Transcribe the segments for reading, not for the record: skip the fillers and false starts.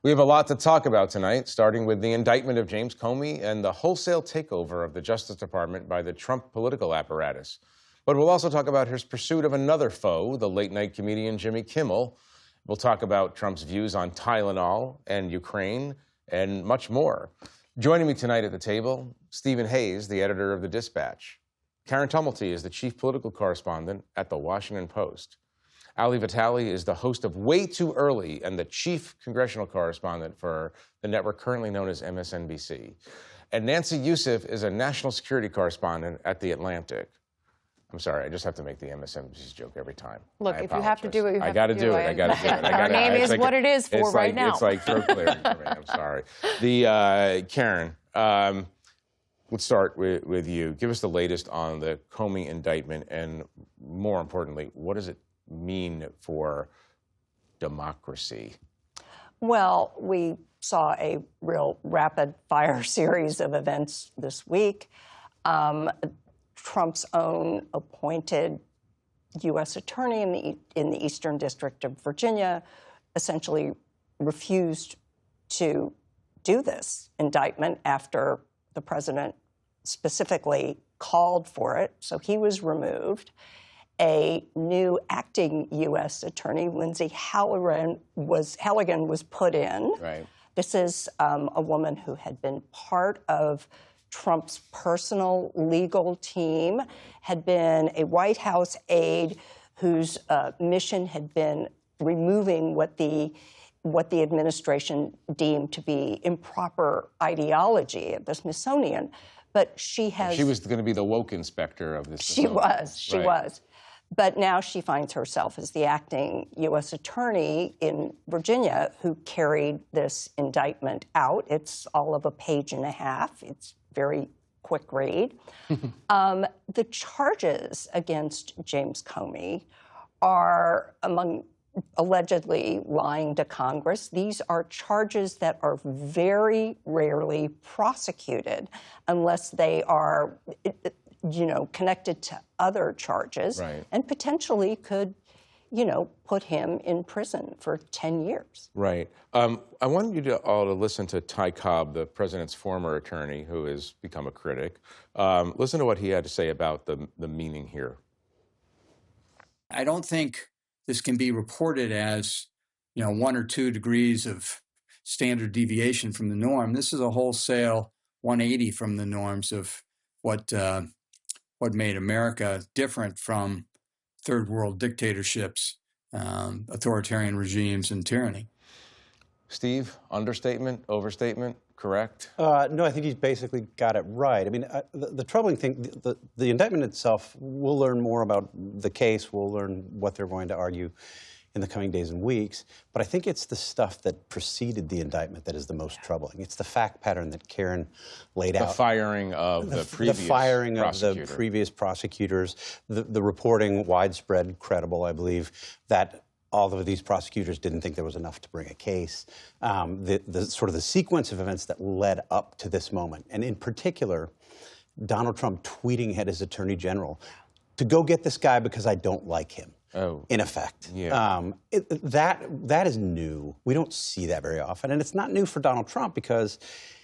We have a lot to talk about tonight, starting with the indictment of James Comey and the wholesale takeover of the Justice Department by the Trump political apparatus. But we'll also talk about his pursuit of another foe, the late-night comedian Jimmy Kimmel. We'll talk about Trump's views on Tylenol and Ukraine and much more. Joining me tonight at the table, Stephen Hayes, the editor of The Dispatch. Karen Tumulty is the chief political correspondent at The Washington Post. Ali Vitale is the host of Way Too Early and the chief congressional correspondent for the network currently known as MSNBC. And Nancy Youssef is a national security correspondent at The Atlantic. I'm sorry, I just have to make the MSNBC joke every time. Look, if you have to do it, you have to do it. I got to do it. I got to do it. Our name is what it is for right now. It's like throat clearing for me. I'm sorry. Karen, let's start with you. Give us the latest on the Comey indictment, and more importantly, what does it mean for democracy? Well, we saw a real rapid-fire series of events this week. Trump's own appointed U.S. attorney in the Eastern District of Virginia essentially refused to do this indictment after the president specifically called for it, so he was removed. A new acting U.S. attorney, Lindsay Halligan, was put in. Right. This is a woman who had been part of Trump's personal legal team, had been a White House aide whose mission had been removing what the administration deemed to be improper ideology at the Smithsonian. But she was going to be the woke inspector of this. She was. But now she finds herself as the acting U.S. attorney in Virginia who carried this indictment out. It's all of a page and a half. It's very quick read. The charges against James Comey are, among allegedly lying to Congress, these are charges that are very rarely prosecuted unless they are connected to other charges, right, and potentially could, put him in prison for 10 years. Right. I wanted you all to listen to Ty Cobb, the president's former attorney, who has become a critic. Listen to what he had to say about the meaning here. I don't think this can be reported as, 1 or 2 degrees of standard deviation from the norm. This is a wholesale 180 from the norms of what made America different from third world dictatorships, authoritarian regimes, and tyranny. Steve, understatement, overstatement, correct? No, I think he's basically got it right. I mean, the troubling thing, the indictment itself, we'll learn more about the case. We'll learn what they're going to argue in the coming days and weeks. But I think it's the stuff that preceded the indictment that is the most troubling. It's the fact pattern that Karen laid out. The firing of the previous The firing prosecutor. of the previous prosecutors, the reporting, widespread, credible, I believe, that all of these prosecutors didn't think there was enough to bring a case. The sort of the sequence of events that led up to this moment. And in particular, Donald Trump tweeting at his attorney general to go get this guy because I don't like him. Oh, in effect. Yeah. That is new. We don't see that very often. And it's not new for Donald Trump because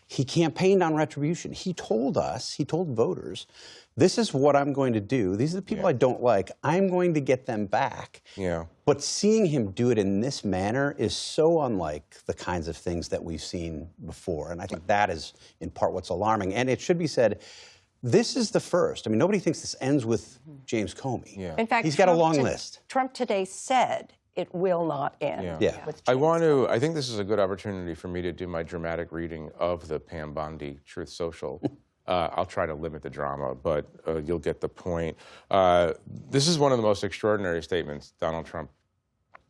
he campaigned on retribution. He told voters, this is what I'm going to do. These are the people I don't like. I'm going to get them back. Yeah. But seeing him do it in this manner is so unlike the kinds of things that we've seen before. And I think that is, in part, what's alarming. And it should be said, this is the first. I mean, nobody thinks this ends with James Comey. Yeah. In fact, he's got a long list. Trump today said it will not end. Yeah. With I think this is a good opportunity for me to do my dramatic reading of the Pam Bondi Truth Social. I'll try to limit the drama, but you'll get the point. This is one of the most extraordinary statements Donald Trump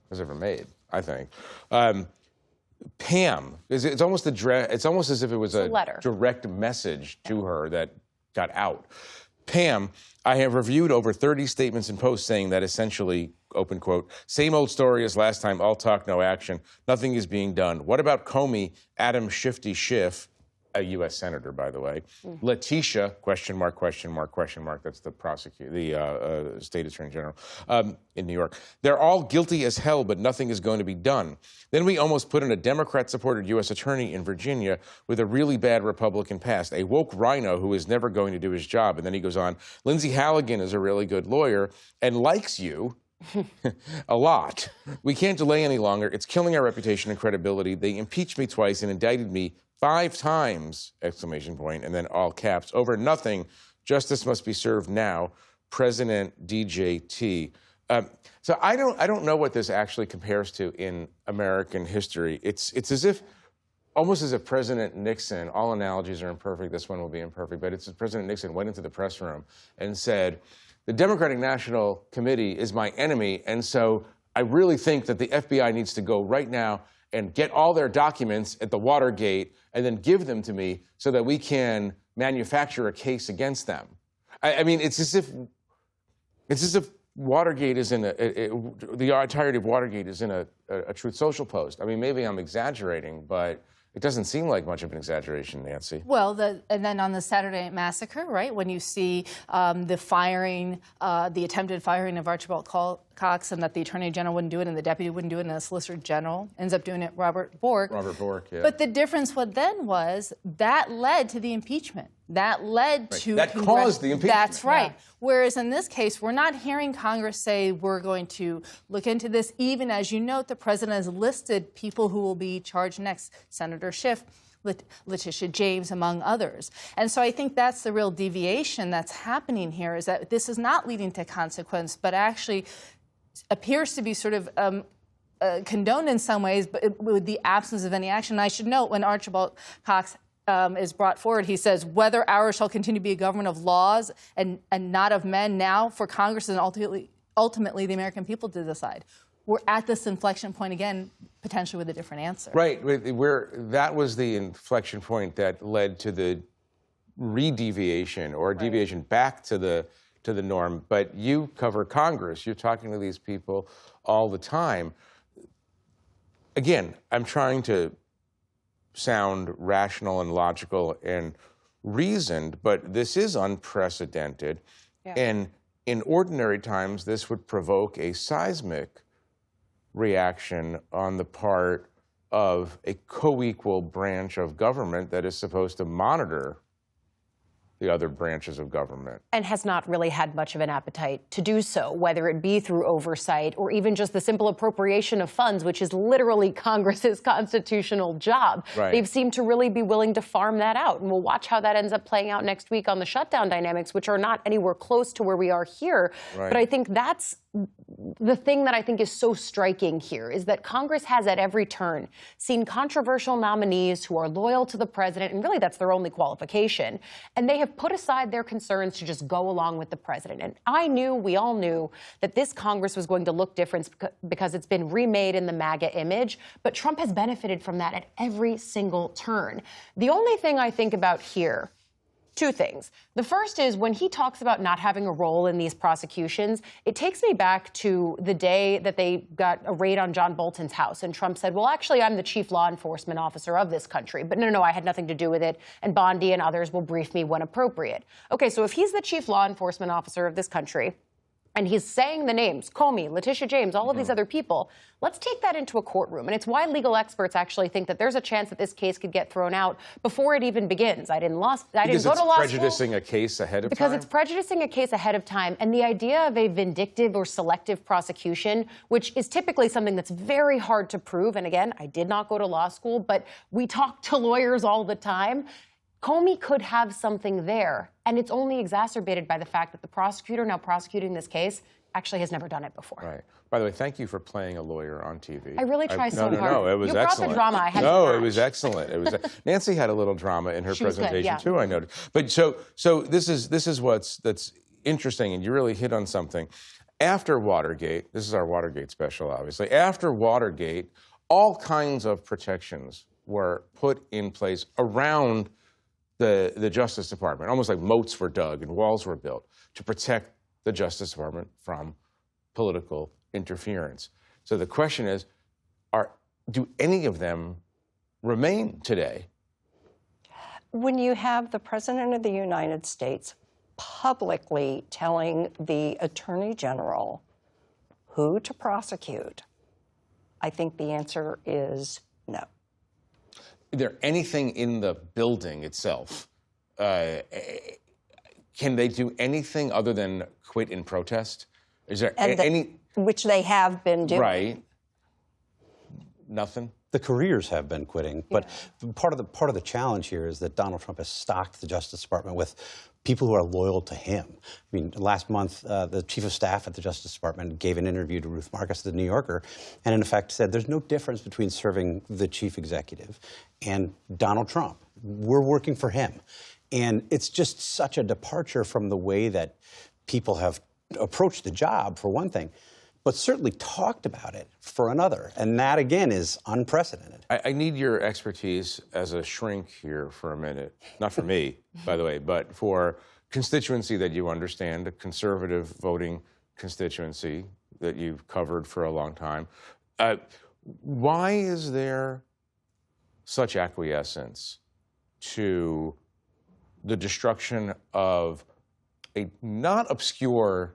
has ever made, I think. Pam, it's almost as if it was a direct message to her that got out. Pam, I have reviewed over 30 statements and posts saying that essentially, open quote, same old story as last time, all talk, no action. Nothing is being done. What about Comey, Adam Shifty Schiff, a U.S. senator, by the way. Letitia, question mark, question mark, question mark. That's the state attorney general in New York. They're all guilty as hell, but nothing is going to be done. Then we almost put in a Democrat-supported U.S. attorney in Virginia with a really bad Republican past, a woke rhino who is never going to do his job. And then he goes on, Lindsay Halligan is a really good lawyer and likes you a lot. We can't delay any longer. It's killing our reputation and credibility. They impeached me twice and indicted me 5 times, exclamation point, and then all caps, over nothing. Justice must be served now. President DJT. So I don't know what this actually compares to in American history. It's as if, almost as if President Nixon, all analogies are imperfect, this one will be imperfect, but it's as President Nixon went into the press room and said, the Democratic National Committee is my enemy, and so I really think that the FBI needs to go right now and get all their documents at the Watergate and then give them to me so that we can manufacture a case against them. I mean, it's as if Watergate is in the entirety of Watergate is in a Truth Social post. I mean, maybe I'm exaggerating, but it doesn't seem like much of an exaggeration, Nancy. Well, and then on the Saturday Night Massacre, right, when you see the attempted firing of Archibald Cox, and that the Attorney General wouldn't do it, and the Deputy wouldn't do it, and the Solicitor General ends up doing it, Robert Bork. Robert Bork, yeah. But the difference then was that led to the impeachment. That led to... That caused the impeachment. That's right. Yeah. Whereas in this case, we're not hearing Congress say we're going to look into this, even as you note, the President has listed people who will be charged next. Senator Schiff, Letitia James, among others. And so I think that's the real deviation that's happening here, is that this is not leading to consequence, but actually appears to be sort of condoned in some ways, but with the absence of any action. And I should note, when Archibald Cox is brought forward, he says, whether ours shall continue to be a government of laws and not of men, now for Congress and ultimately the American people to decide. We're at this inflection point again, potentially with a different answer. Right. That was the inflection point that led to the re-deviation or deviation back to the norm. But you cover Congress. You're talking to these people all the time. Again, I'm trying to sound rational and logical and reasoned, but this is unprecedented. Yeah. And in ordinary times, this would provoke a seismic reaction on the part of a co-equal branch of government that is supposed to monitor the other branches of government. And has not really had much of an appetite to do so, whether it be through oversight or even just the simple appropriation of funds, which is literally Congress's constitutional job. Right. They've seemed to really be willing to farm that out. And we'll watch how that ends up playing out next week on the shutdown dynamics, which are not anywhere close to where we are here. Right. But I think that's the thing that I think is so striking here, is that Congress has at every turn seen controversial nominees who are loyal to the president, and really that's their only qualification, and they have put aside their concerns to just go along with the president. And we all knew that this Congress was going to look different because it's been remade in the MAGA image, but Trump has benefited from that at every single turn. The only thing I think about here, two things. The first is when he talks about not having a role in these prosecutions, it takes me back to the day that they got a raid on John Bolton's house. And Trump said, well, actually, I'm the chief law enforcement officer of this country. But no, I had nothing to do with it. And Bondi and others will brief me when appropriate. OK, so if he's the chief law enforcement officer of this country, and he's saying the names, Comey, Letitia James, all of these other people, let's take that into a courtroom. And it's why legal experts actually think that there's a chance that this case could get thrown out before it even begins. I didn't go to law school. Because it's prejudicing a case ahead of time? Because it's prejudicing a case ahead of time. And the idea of a vindictive or selective prosecution, which is typically something that's very hard to prove. And again, I did not go to law school, but we talk to lawyers all the time. Comey could have something there, and it's only exacerbated by the fact that the prosecutor now prosecuting this case actually has never done it before. Right. By the way, thank you for playing a lawyer on TV. I really try so hard. No, it was you excellent. You brought the drama. I had No, it was excellent. It was Nancy had a little drama in her presentation too, I noticed. But so this is that's interesting, and you really hit on something. After Watergate, this is our Watergate special, obviously. After Watergate, all kinds of protections were put in place around the Justice Department, almost like moats were dug and walls were built to protect the Justice Department from political interference. So the question is, do any of them remain today? when you have the President of the United States publicly telling the Attorney General who to prosecute, I think the answer is no. Is there anything in the building itself? Can they do anything other than quit in protest? Is there any? Which they have been doing. Right. Nothing. The careers have been quitting, but part of the challenge here is that Donald Trump has stocked the Justice Department with people who are loyal to him. I mean, last month, the chief of staff at the Justice Department gave an interview to Ruth Marcus at the New Yorker, and in effect said there's no difference between serving the chief executive and Donald Trump. We're working for him. And it's just such a departure from the way that people have approached the job, for one thing, but certainly talked about it for another. And that, again, is unprecedented. I need your expertise as a shrink here for a minute. Not for me, by the way, but for constituency that you understand, a conservative voting constituency that you've covered for a long time. Why is there such acquiescence to the destruction of a not obscure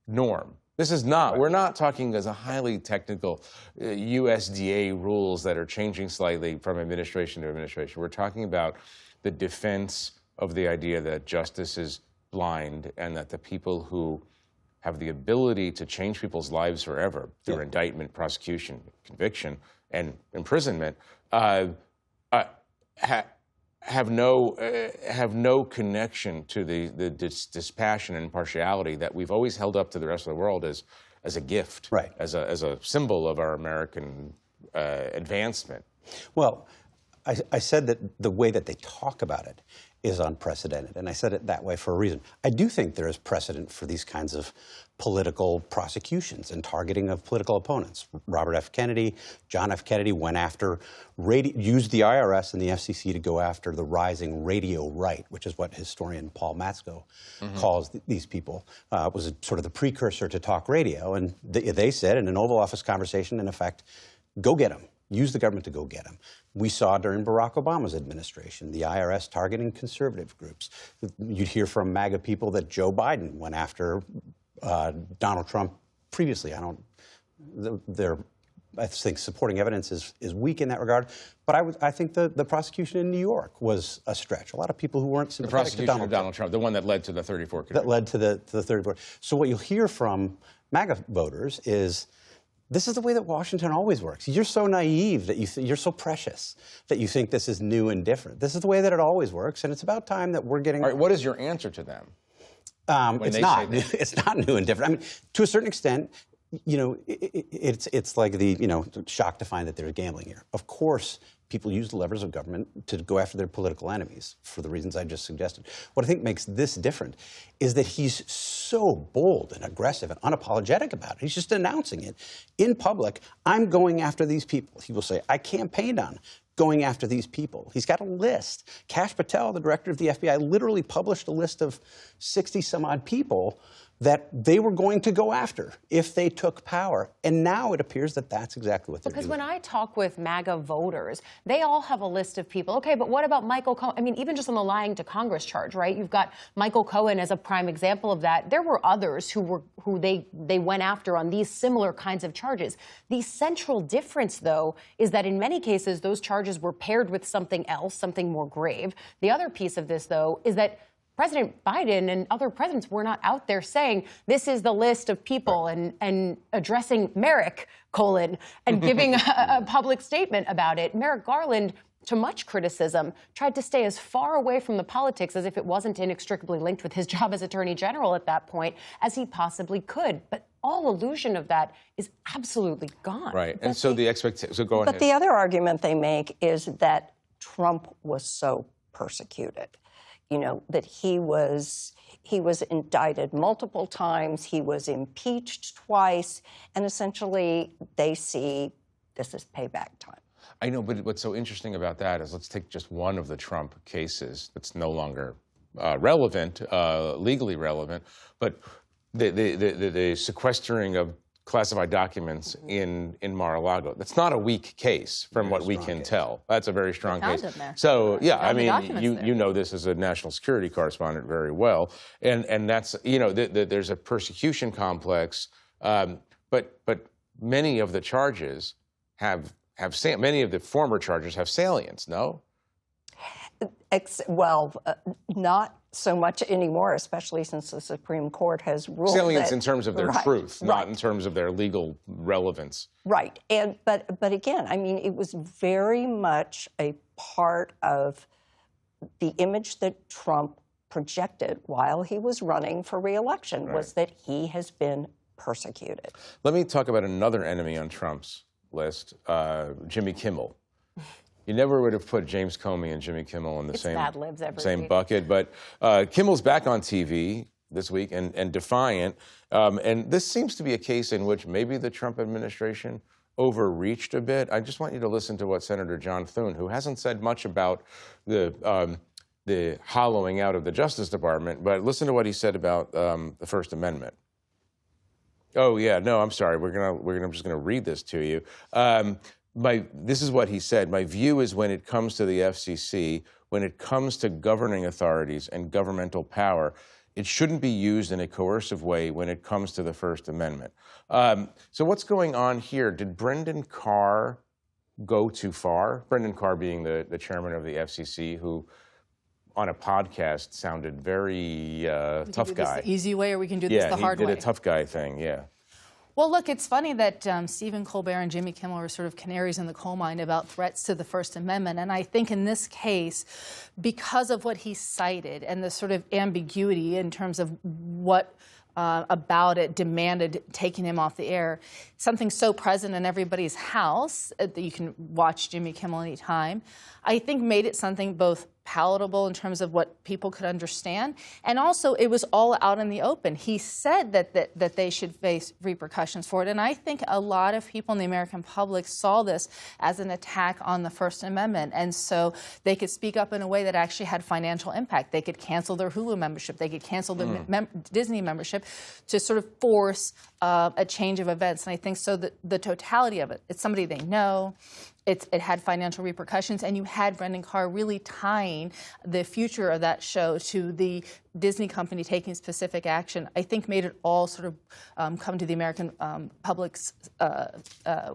norm? This is not, we're not talking as a highly technical USDA rules that are changing slightly from administration to administration. We're talking about the defense of the idea that justice is blind and that the people who have the ability to change people's lives forever through indictment, prosecution, conviction, and imprisonment have no connection to the dispassion and impartiality that we've always held up to the rest of the world as a gift, right? As a symbol of our American advancement. Well, I said that the way that they talk about it is unprecedented, and I said it that way for a reason. I do think there is precedent for these kinds of political prosecutions and targeting of political opponents. Robert F. Kennedy, John F. Kennedy went after, used the IRS and the FCC to go after the rising radio right, which is what historian Paul Matsko calls these people. It was sort of the precursor to talk radio, and they said in an Oval Office conversation, in effect, go get them. Use the government to go get them. We saw during Barack Obama's administration, the IRS targeting conservative groups. You'd hear from MAGA people that Joe Biden went after Donald Trump previously. I think supporting evidence is weak in that regard. But I think the prosecution in New York was a stretch. A lot of people who weren't sympathetic to Donald Trump. The one that led to the 34 conviction. That led to the 34. So what you'll hear from MAGA voters is, this is the way that Washington always works. You're so naive that you're so precious that you think this is new and different. This is the way that it always works, and it's about time that we're getting. All right, what is your answer to them? It's not new and different. I mean, to a certain extent, you know, it's like the shock to find that there's gambling here. Of course, people use the levers of government to go after their political enemies for the reasons I just suggested. What I think makes this different is that he's so bold and aggressive and unapologetic about it. He's just announcing it in public. I'm going after these people. He will say, I campaigned on going after these people. He's got a list. Kash Patel, the director of the FBI, literally published a list of 60-some-odd people that they were going to go after if they took power. And now it appears that that's exactly what they're doing. Because when I talk with MAGA voters, they all have a list of people. Okay, but what about Michael Cohen? I mean, even just on the lying to Congress charge, right? You've got Michael Cohen as a prime example of that. There were others who they went after on these similar kinds of charges. The central difference, though, is that in many cases, those charges were paired with something else, something more grave. The other piece of this, though, is that President Biden and other presidents were not out there saying, this is the list of people and addressing Merrick, and giving a public statement about it. Merrick Garland, to much criticism, tried to stay as far away from the politics as if it wasn't inextricably linked with his job as Attorney General at that point as he possibly could. But all illusion of that is absolutely gone. Right. And so the expectation, so go ahead. But the other argument they make is that Trump was so persecuted. You know, that he was indicted multiple times, he was impeached twice, and essentially they see this as payback time. I know, but what's so interesting about that is, let's take just one of the Trump cases that's no longer relevant, legally relevant, but the sequestering of classified documents in Mar-a-Lago. That's not a weak case from what we can tell. That's a very strong case. So yeah, I mean, you know this as a national security correspondent very well, and that's, you know, there's a persecution complex, but many of the charges have many of the former charges have salience. No. Not so much anymore, especially since the Supreme Court has ruled salience that, in terms of their truth, not in terms of their legal relevance. Right, but again, I mean, it was very much a part of the image that Trump projected while he was running for re-election, was that he has been persecuted. Let me talk about another enemy on Trump's list, Jimmy Kimmel. You never would have put James Comey and Jimmy Kimmel in the same bucket, but Kimmel's back on TV this week and defiant. And this seems to be a case in which maybe the Trump administration overreached a bit. I just want you to listen to what Senator John Thune, who hasn't said much about the hollowing out of the Justice Department, but listen to what he said about the First Amendment. Oh yeah, no, I'm sorry. I'm just gonna read this to you. This is what he said. My view is when it comes to the FCC, when it comes to governing authorities and governmental power, it shouldn't be used in a coercive way when it comes to the First Amendment. So what's going on here? Did Brendan Carr go too far? Brendan Carr being the chairman of the FCC, who on a podcast sounded very tough guy. This the easy way, or we can do this the hard way. Yeah, he did a tough guy thing, yeah. Well, look, it's funny that Stephen Colbert and Jimmy Kimmel are sort of canaries in the coal mine about threats to the First Amendment. And I think in this case, because of what he cited and the sort of ambiguity in terms of what about it demanded taking him off the air, something so present in everybody's house that you can watch Jimmy Kimmel anytime, I think made it something both palatable in terms of what people could understand, and also it was all out in the open. He said that they should face repercussions for it, and I think a lot of people in the American public saw this as an attack on the First Amendment, and so they could speak up in a way that actually had financial impact. They could cancel their Hulu membership, they could cancel their Disney membership to sort of force a change of events, and I think so the totality of it, it's somebody they know, it had financial repercussions, and you had Brendan Carr really tying the future of that show to the Disney company taking specific action, I think made it all sort of come to the American public's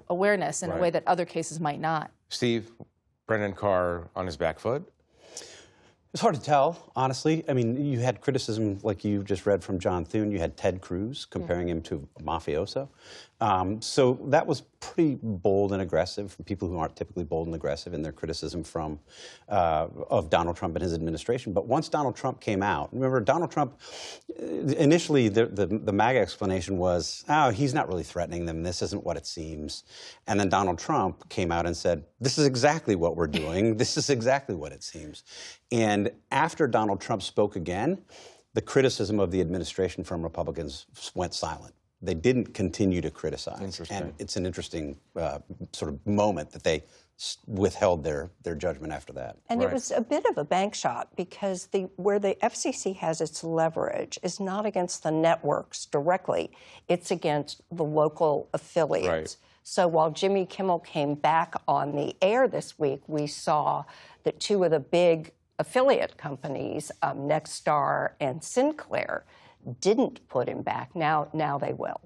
awareness in a way that other cases might not. Steve, Brendan Carr on his back foot? It's hard to tell, honestly. I mean, you had criticism, like you just read from John Thune. You had Ted Cruz comparing him to a mafioso. So that was pretty bold and aggressive from people who aren't typically bold and aggressive in their criticism of Donald Trump and his administration. But once Donald Trump came out, remember, Donald Trump, initially the MAGA explanation was, oh, he's not really threatening them. This isn't what it seems. And then Donald Trump came out and said, this is exactly what we're doing. This is exactly what it seems. And after Donald Trump spoke again, the criticism of the administration from Republicans went silent. They didn't continue to criticize. And it's an interesting sort of moment that they withheld their judgment after that. And it was a bit of a bank shot because where the FCC has its leverage is not against the networks directly. It's against the local affiliates. Right. So while Jimmy Kimmel came back on the air this week, we saw that two of the big affiliate companies, Nexstar and Sinclair, didn't put him back. Now they will.